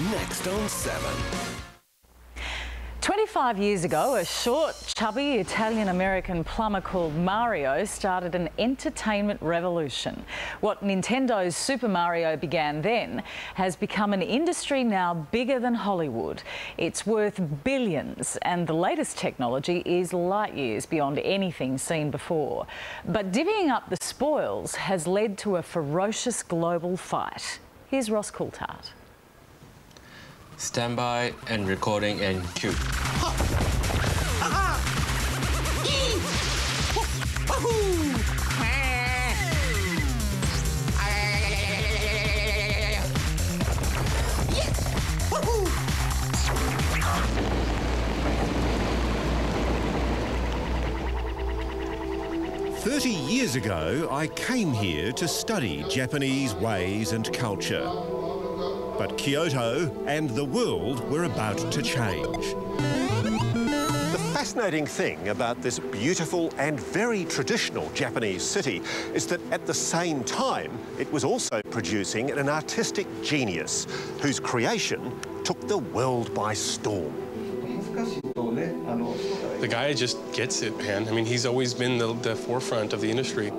next on 7. 25 years ago, a short, chubby Italian-American plumber called Mario started an entertainment revolution. What Nintendo's Super Mario began then has become an industry now bigger than Hollywood. It's worth billions, and the latest technology is light years beyond anything seen before. But divvying up the spoils has led to a ferocious global fight. Here's Ross Coulthard. Stand by and recording and cue. Years ago, I came here to study Japanese ways and culture. But Kyoto and the world were about to change. The fascinating thing about this beautiful and very traditional Japanese city is that at the same time, it was also producing an artistic genius whose creation took the world by storm. The guy just gets it, man. I mean, he's always been the forefront of the industry.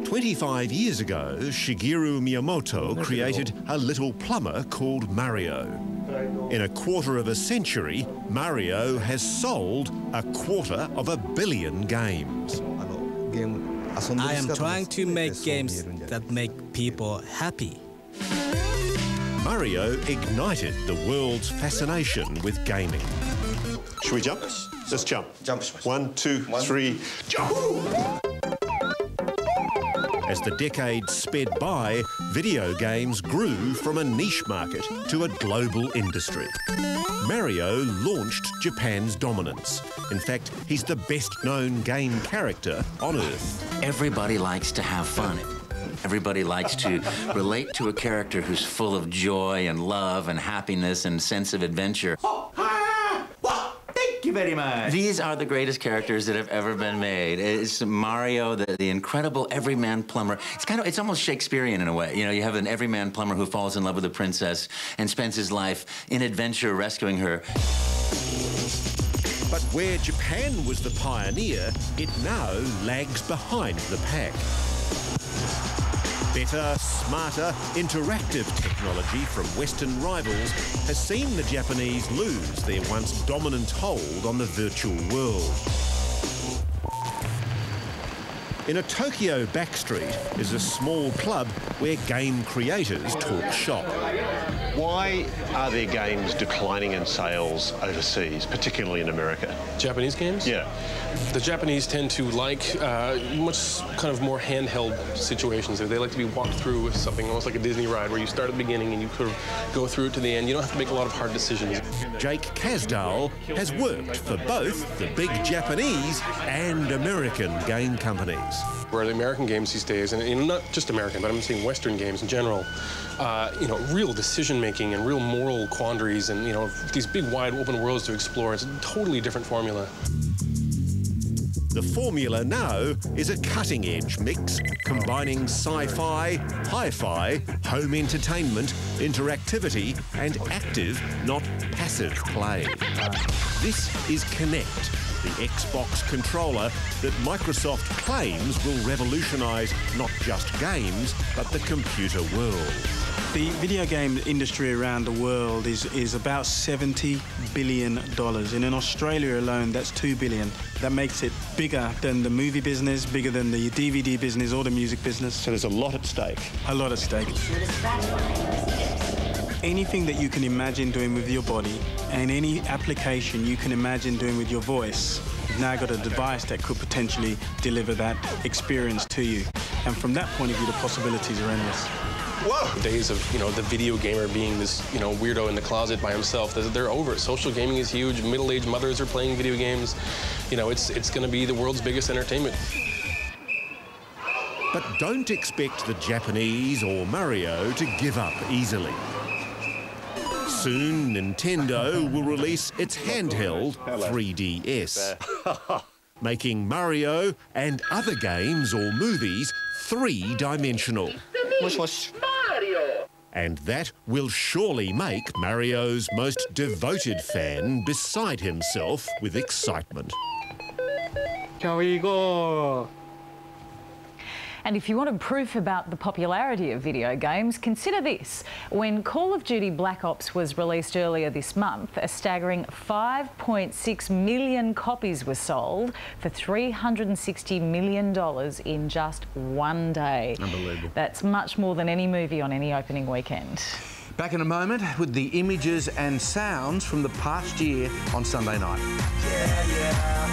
25 years ago, Shigeru Miyamoto created a little plumber called Mario. In a quarter of a century, Mario has sold 250 million games. I am trying to make games that make people happy. Mario ignited the world's fascination with gaming. Should we jump? Let's jump. 1, 2, 3, jump! As the decades sped by, video games grew from a niche market to a global industry. Mario launched Japan's dominance. In fact, he's the best-known game character on Earth. Everybody likes to have fun. Everybody likes to relate to a character who's full of joy and love and happiness and sense of adventure. Thank you very much. These are the greatest characters that have ever been made. It's Mario, the incredible everyman plumber. It's almost Shakespearean in a way. You know, you have an everyman plumber who falls in love with a princess and spends his life in adventure rescuing her. But where Japan was the pioneer, it now lags behind the pack. Better, smarter, interactive technology from Western rivals has seen the Japanese lose their once dominant hold on the virtual world. In a Tokyo backstreet is a small club where game creators talk shop. Why are their games declining in sales overseas, particularly in America? Japanese games? Yeah. The Japanese tend to like much kind of more handheld situations. They like to be walked through with something almost like a Disney ride where you start at the beginning and you sort of go through it to the end. You don't have to make a lot of hard decisions. Jake Kasdal has worked for both the big Japanese and American game companies. Where the American games these days, and not just American, but I'm saying Western games in general, you know, real decision-making and real moral quandaries and, you know, these big, wide, open worlds to explore. It's a totally different formula. The formula now is a cutting-edge mix combining sci-fi, hi-fi, home entertainment, interactivity, and active, not passive play. This is Kinect, the Xbox controller that Microsoft claims will revolutionise not just games, but the computer world. The video game industry around the world is about $70 billion. And in Australia alone, that's $2 billion. That makes it bigger than the movie business, bigger than the DVD business or the music business. So there's a lot at stake. A lot at stake. Anything that you can imagine doing with your body and any application you can imagine doing with your voice, you've now got a device that could potentially deliver that experience to you. And from that point of view, the possibilities are endless. Whoa! The days of, you know, the video gamer being this, you know, weirdo in the closet by himself, they're over. Social gaming is huge. Middle-aged mothers are playing video games. You know, it's going to be the world's biggest entertainment. But don't expect the Japanese or Mario to give up easily. Soon, Nintendo will release its handheld 3DS, making Mario and other games or movies three-dimensional. And that will surely make Mario's most devoted fan beside himself with excitement. And if you wanted proof about the popularity of video games, consider this. When Call of Duty Black Ops was released earlier this month, a staggering 5.6 million copies were sold for $360 million in just one day. Unbelievable. That's much more than any movie on any opening weekend. Back in a moment with the images and sounds from the past year on Sunday night. Yeah, yeah.